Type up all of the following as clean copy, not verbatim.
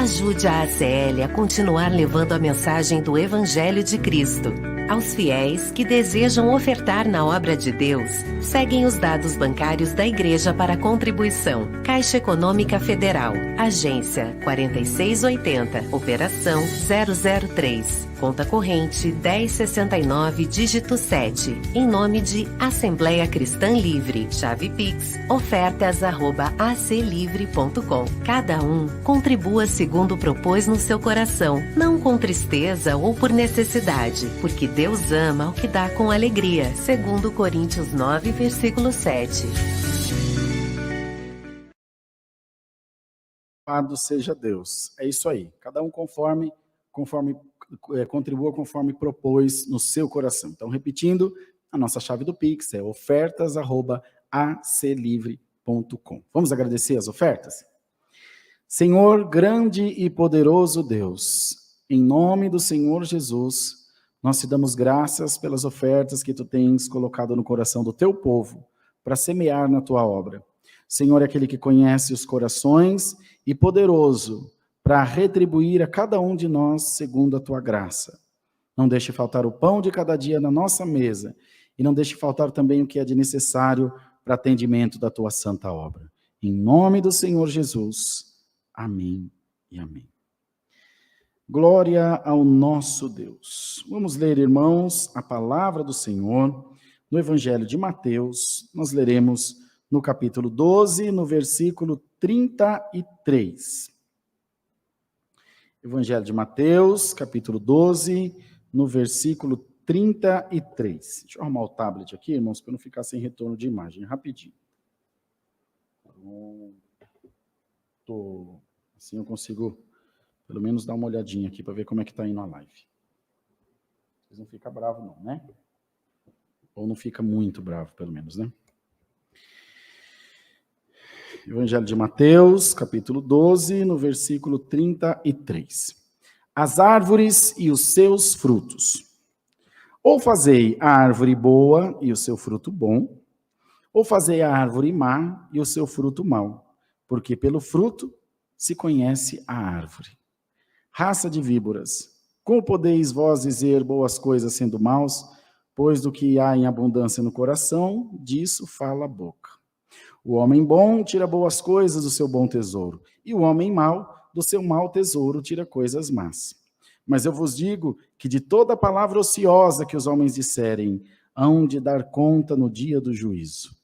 Ajude a ACL a continuar levando a mensagem do Evangelho de Cristo. Aos fiéis que desejam ofertar na obra de Deus, seguem os dados bancários da Igreja para contribuição. Caixa Econômica Federal, Agência 4680, Operação 003, Conta Corrente 1069, dígito 7, em nome de Assembleia Cristã Livre, chave Pix, ofertas@aclivre.com. Cada um contribua segundo propôs no seu coração, não com tristeza ou por necessidade, porque Deus ama o que dá com alegria, segundo Coríntios 9, versículo 7. Louvado seja Deus. É isso aí. Cada um conforme contribua conforme propôs no seu coração. Então, repetindo, a nossa chave do Pix é ofertas@aclivre.com. Vamos agradecer as ofertas? Senhor, grande e poderoso Deus, em nome do Senhor Jesus, nós te damos graças pelas ofertas que tu tens colocado no coração do teu povo para semear na tua obra. Senhor é aquele que conhece os corações e poderoso para retribuir a cada um de nós segundo a tua graça. Não deixe faltar o pão de cada dia na nossa mesa e não deixe faltar também o que é de necessário para atendimento da tua santa obra. Em nome do Senhor Jesus. Amém e amém. Glória ao nosso Deus. Vamos ler, irmãos, a palavra do Senhor no Evangelho de Mateus. Nós leremos no capítulo 12, no versículo 33. Evangelho de Mateus, capítulo 12, no versículo 33. Deixa eu arrumar o tablet aqui, irmãos, para não ficar sem retorno de imagem, rapidinho. Assim eu consigo, pelo menos, dar uma olhadinha aqui para ver como é que está indo a live. Vocês não ficam bravos não, né? Ou não fica muito bravo, pelo menos, né? Evangelho de Mateus, capítulo 12, no versículo 33. As árvores e os seus frutos. Ou fazei a árvore boa e o seu fruto bom, ou fazei a árvore má e o seu fruto mau, porque pelo fruto se conhece a árvore. Raça de víboras, como podeis vós dizer boas coisas sendo maus, pois do que há em abundância no coração, disso fala a boca. O homem bom tira boas coisas do seu bom tesouro, e o homem mau, do seu mau tesouro, tira coisas más. Mas eu vos digo que de toda palavra ociosa que os homens disserem, hão de dar conta no dia do juízo.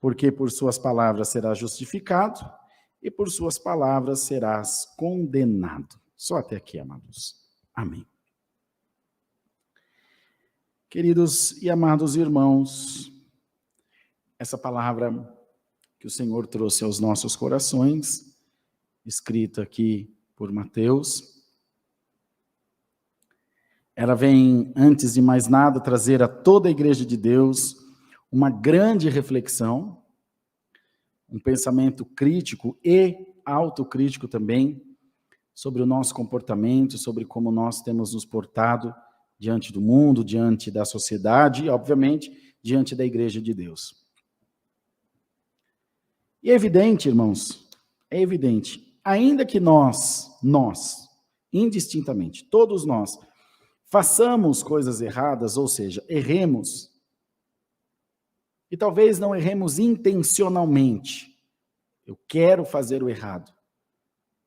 Porque por suas palavras serás justificado, e por suas palavras serás condenado. Só até aqui, amados. Amém. Queridos e amados irmãos, essa palavra que o Senhor trouxe aos nossos corações, escrita aqui por Mateus, ela vem, antes de mais nada, trazer a toda a Igreja de Deus uma grande reflexão, um pensamento crítico e autocrítico também, sobre o nosso comportamento, sobre como nós temos nos portado diante do mundo, diante da sociedade e, obviamente, diante da Igreja de Deus. E é evidente, irmãos, é evidente, ainda que nós, indistintamente, todos nós, façamos coisas erradas, ou seja, erremos, e talvez não erremos intencionalmente, eu quero fazer o errado,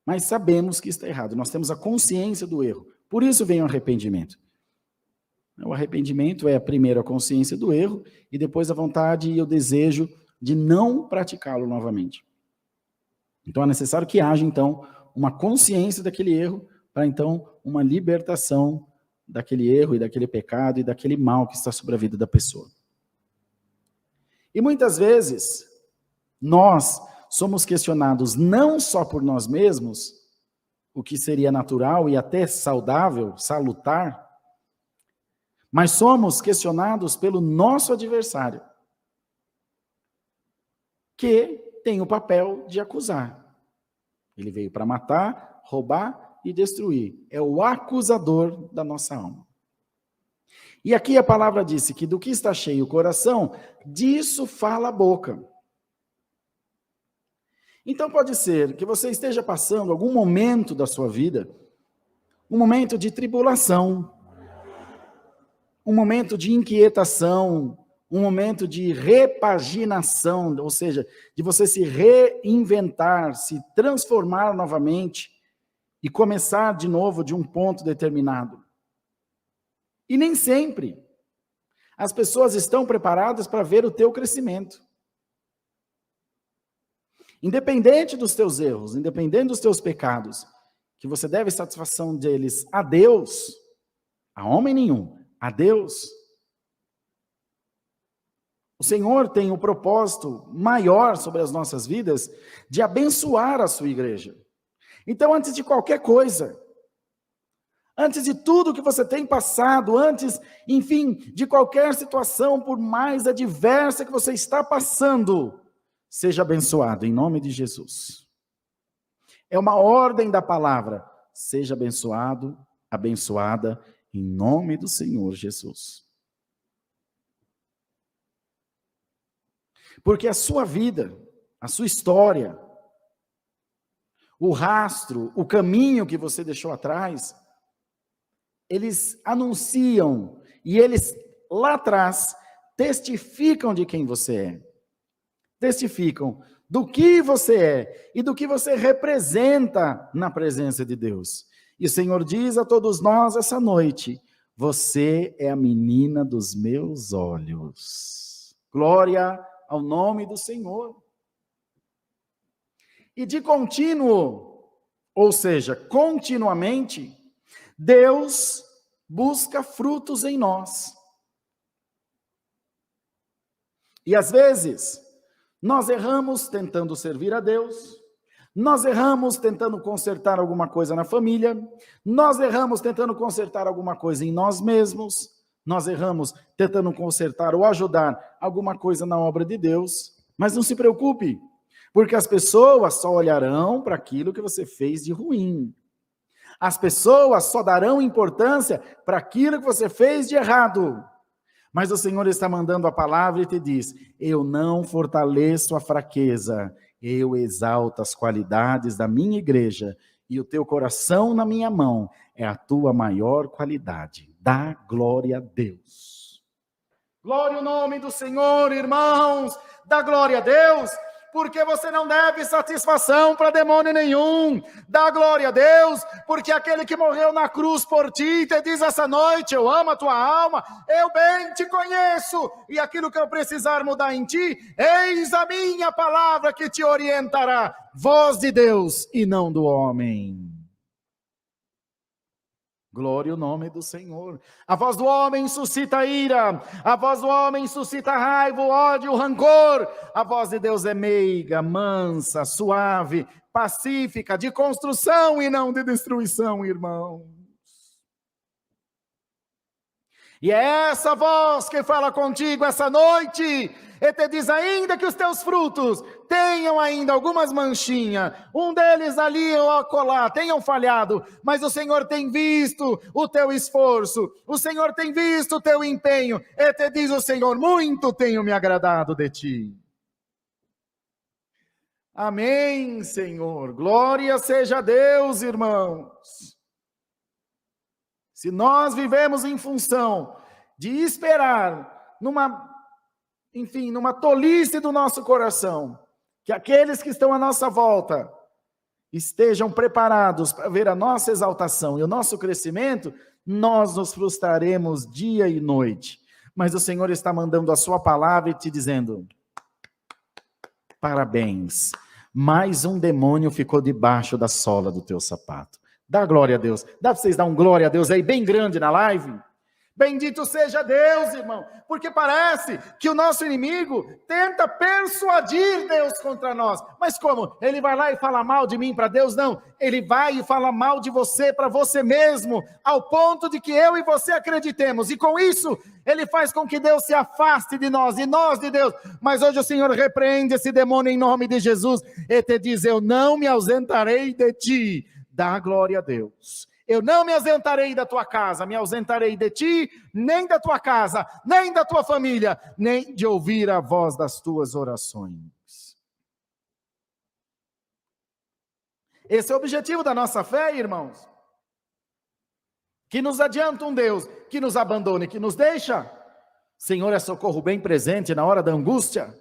mas sabemos que está errado, nós temos a consciência do erro, por isso vem o arrependimento. O arrependimento é primeiro a consciência do erro, e depois a vontade e o desejo de não praticá-lo novamente. Então é necessário que haja, então, uma consciência daquele erro, para então uma libertação daquele erro e daquele pecado e daquele mal que está sobre a vida da pessoa. E muitas vezes, nós somos questionados não só por nós mesmos, o que seria natural e até saudável, salutar, mas somos questionados pelo nosso adversário, que tem o papel de acusar. Ele veio para matar, roubar e destruir. É o acusador da nossa alma. E aqui a palavra disse que do que está cheio o coração, disso fala a boca. Então pode ser que você esteja passando algum momento da sua vida, um momento de tribulação, um momento de inquietação, um momento de repaginação, ou seja, de você se reinventar, se transformar novamente e começar de novo de um ponto determinado. E nem sempre as pessoas estão preparadas para ver o teu crescimento. Independente dos teus erros, independente dos teus pecados, que você deve satisfação deles a Deus, a homem nenhum, a Deus. O Senhor tem um propósito maior sobre as nossas vidas de abençoar a sua igreja. Então, antes de qualquer coisa, antes de tudo que você tem passado, antes, enfim, de qualquer situação, por mais adversa que você está passando, seja abençoado em nome de Jesus. É uma ordem da palavra. Seja abençoado, abençoada em nome do Senhor Jesus. Porque a sua vida, a sua história, o rastro, o caminho que você deixou atrás, eles anunciam e eles lá atrás testificam de quem você é. Testificam do que você é e do que você representa na presença de Deus. E o Senhor diz a todos nós essa noite: você é a menina dos meus olhos. Glória ao nome do Senhor. E de contínuo, ou seja, continuamente, Deus busca frutos em nós. E às vezes, nós erramos tentando servir a Deus, nós erramos tentando consertar alguma coisa na família, nós erramos tentando consertar alguma coisa em nós mesmos, nós erramos tentando consertar ou ajudar alguma coisa na obra de Deus, mas não se preocupe, porque as pessoas só olharão para aquilo que você fez de ruim. As pessoas só darão importância para aquilo que você fez de errado. Mas o Senhor está mandando a palavra e te diz: eu não fortaleço a fraqueza, eu exalto as qualidades da minha igreja, e o teu coração na minha mão é a tua maior qualidade. Dá glória a Deus. Glória ao nome do Senhor, irmãos, dá glória a Deus, porque você não deve satisfação para demônio nenhum. Dá glória a Deus, porque aquele que morreu na cruz por ti te diz essa noite: eu amo a tua alma, eu bem te conheço, e aquilo que eu precisar mudar em ti, eis a minha palavra que te orientará. Voz de Deus e não do homem. Glória ao nome do Senhor. A voz do homem suscita ira, a voz do homem suscita raiva, o ódio, o rancor. A voz de Deus é meiga, mansa, suave, pacífica, de construção e não de destruição, irmãos. E é essa voz que fala contigo essa noite, e te diz ainda que os teus frutos tenham ainda algumas manchinhas, um deles ali ou acolá, tenham falhado, mas o Senhor tem visto o teu esforço, o Senhor tem visto o teu empenho, e te diz o Senhor: muito tenho me agradado de ti. Amém, Senhor, glória seja a Deus, irmãos. Se nós vivemos em função de esperar numa tolice do nosso coração, que aqueles que estão à nossa volta estejam preparados para ver a nossa exaltação e o nosso crescimento, nós nos frustraremos dia e noite. Mas o Senhor está mandando a sua palavra e te dizendo: parabéns, mais um demônio ficou debaixo da sola do teu sapato. Dá glória a Deus. Dá para vocês dar um glória a Deus aí bem grande na live? Bendito seja Deus, irmão, porque parece que o nosso inimigo tenta persuadir Deus contra nós. Mas como? Ele vai lá e fala mal de mim para Deus? Não, ele vai e fala mal de você para você mesmo, ao ponto de que eu e você acreditemos, e com isso, ele faz com que Deus se afaste de nós, e nós de Deus. Mas hoje o Senhor repreende esse demônio em nome de Jesus, e te diz: eu não me ausentarei de ti. Dá glória a Deus. Eu não me ausentarei da tua casa, me ausentarei de ti, nem da tua casa, nem da tua família, nem de ouvir a voz das tuas orações. Esse é o objetivo da nossa fé, irmãos. Que nos adianta um Deus que nos abandone, que nos deixa. Senhor é socorro bem presente na hora da angústia.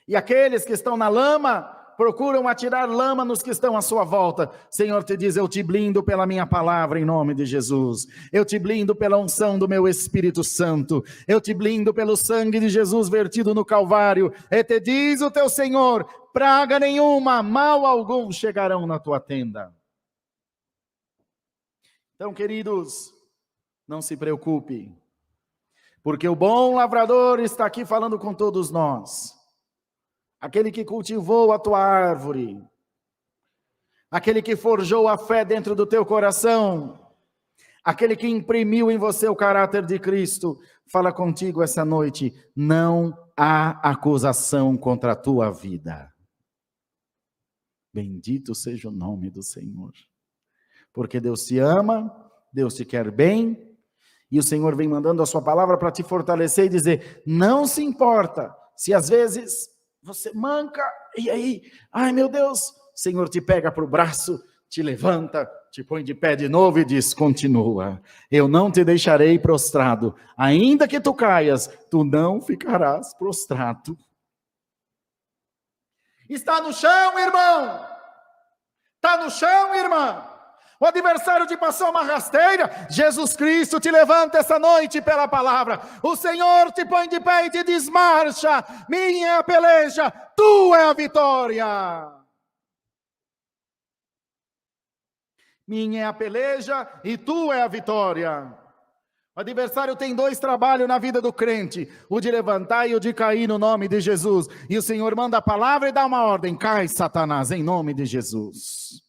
E aqueles que estão na lama, procuram atirar lama nos que estão à sua volta. Senhor te diz, eu te blindo pela minha palavra em nome de Jesus. Eu te blindo pela unção do meu Espírito Santo. Eu te blindo pelo sangue de Jesus vertido no Calvário. E te diz o teu Senhor, praga nenhuma, mal algum chegarão na tua tenda. Então, queridos, não se preocupe, porque o bom lavrador está aqui falando com todos nós. Aquele que cultivou a tua árvore, aquele que forjou a fé dentro do teu coração, aquele que imprimiu em você o caráter de Cristo, fala contigo essa noite, não há acusação contra a tua vida. Bendito seja o nome do Senhor, porque Deus te ama, Deus te quer bem, e o Senhor vem mandando a sua palavra para te fortalecer e dizer, não se importa, se às vezes você manca, e aí, ai meu Deus, o Senhor te pega para o braço, te levanta, te põe de pé de novo e diz, continua, eu não te deixarei prostrado, ainda que tu caias, tu não ficarás prostrado. Está no chão, irmão, está no chão, irmã. O adversário te passou uma rasteira, Jesus Cristo te levanta essa noite pela palavra, o Senhor te põe de pé e te diz, marcha, minha é a peleja, tua é a vitória. Minha é a peleja e tua é a vitória. O adversário tem dois trabalhos na vida do crente, o de levantar e o de cair no nome de Jesus, e o Senhor manda a palavra e dá uma ordem, cai Satanás, em nome de Jesus.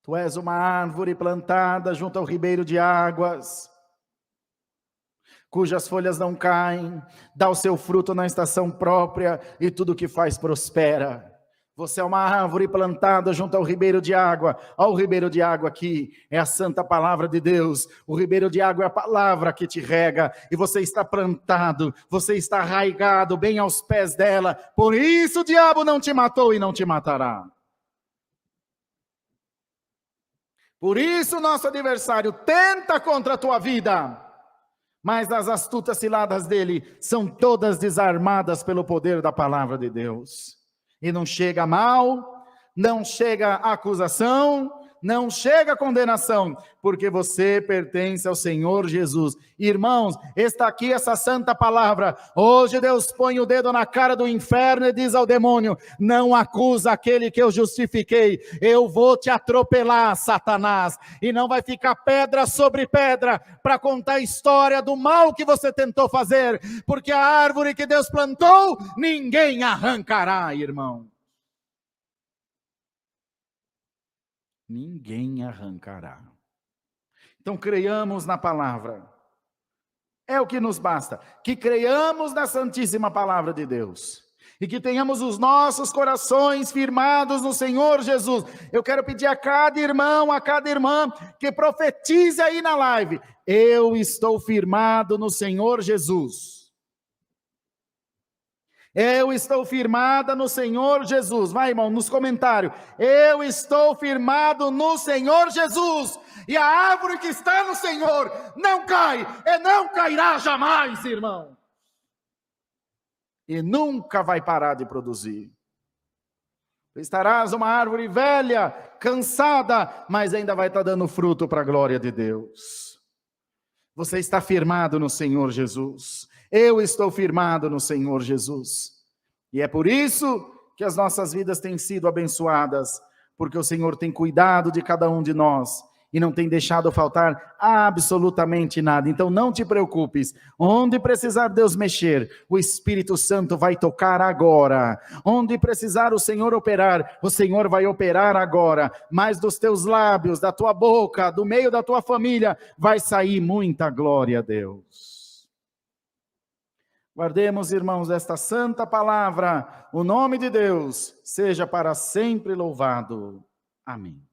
Tu és uma árvore plantada junto ao ribeiro de águas, cujas folhas não caem, dá o seu fruto na estação própria, e tudo que faz prospera. Você é uma árvore plantada junto ao ribeiro de água. Olha o ribeiro de água aqui, é a santa palavra de Deus. O ribeiro de água é a palavra que te rega, e você está plantado, você está arraigado bem aos pés dela. Por isso o diabo não te matou e não te matará. Por isso o nosso adversário tenta contra a tua vida, mas as astutas ciladas dele são todas desarmadas pelo poder da palavra de Deus. E não chega mal, não chega acusação, não chega condenação, porque você pertence ao Senhor Jesus. Irmãos, está aqui essa santa palavra. Hoje Deus põe o dedo na cara do inferno e diz ao demônio, não acusa aquele que eu justifiquei, eu vou te atropelar, Satanás, e não vai ficar pedra sobre pedra para contar a história do mal que você tentou fazer, porque a árvore que Deus plantou, ninguém arrancará, irmão. Ninguém arrancará. Então creiamos na palavra. É o que nos basta. Que creiamos na santíssima palavra de Deus. E que tenhamos os nossos corações firmados no Senhor Jesus. Eu quero pedir a cada irmão, a cada irmã, que profetize aí na live. Eu estou firmado no Senhor Jesus. Eu estou firmada no Senhor Jesus. Vai, irmão, nos comentários. Eu estou firmado no Senhor Jesus. E a árvore que está no Senhor não cai e não cairá jamais, irmão. E nunca vai parar de produzir. Estarás uma árvore velha, cansada, mas ainda vai estar dando fruto para a glória de Deus. Você está firmado no Senhor Jesus. Eu estou firmado no Senhor Jesus. E é por isso que as nossas vidas têm sido abençoadas, porque o Senhor tem cuidado de cada um de nós e não tem deixado faltar absolutamente nada. Então não te preocupes, onde precisar Deus mexer, o Espírito Santo vai tocar agora. Onde precisar o Senhor operar, o Senhor vai operar agora. Mas dos teus lábios, da tua boca, do meio da tua família, vai sair muita glória a Deus. Guardemos, irmãos, esta santa palavra. O nome de Deus seja para sempre louvado. Amém.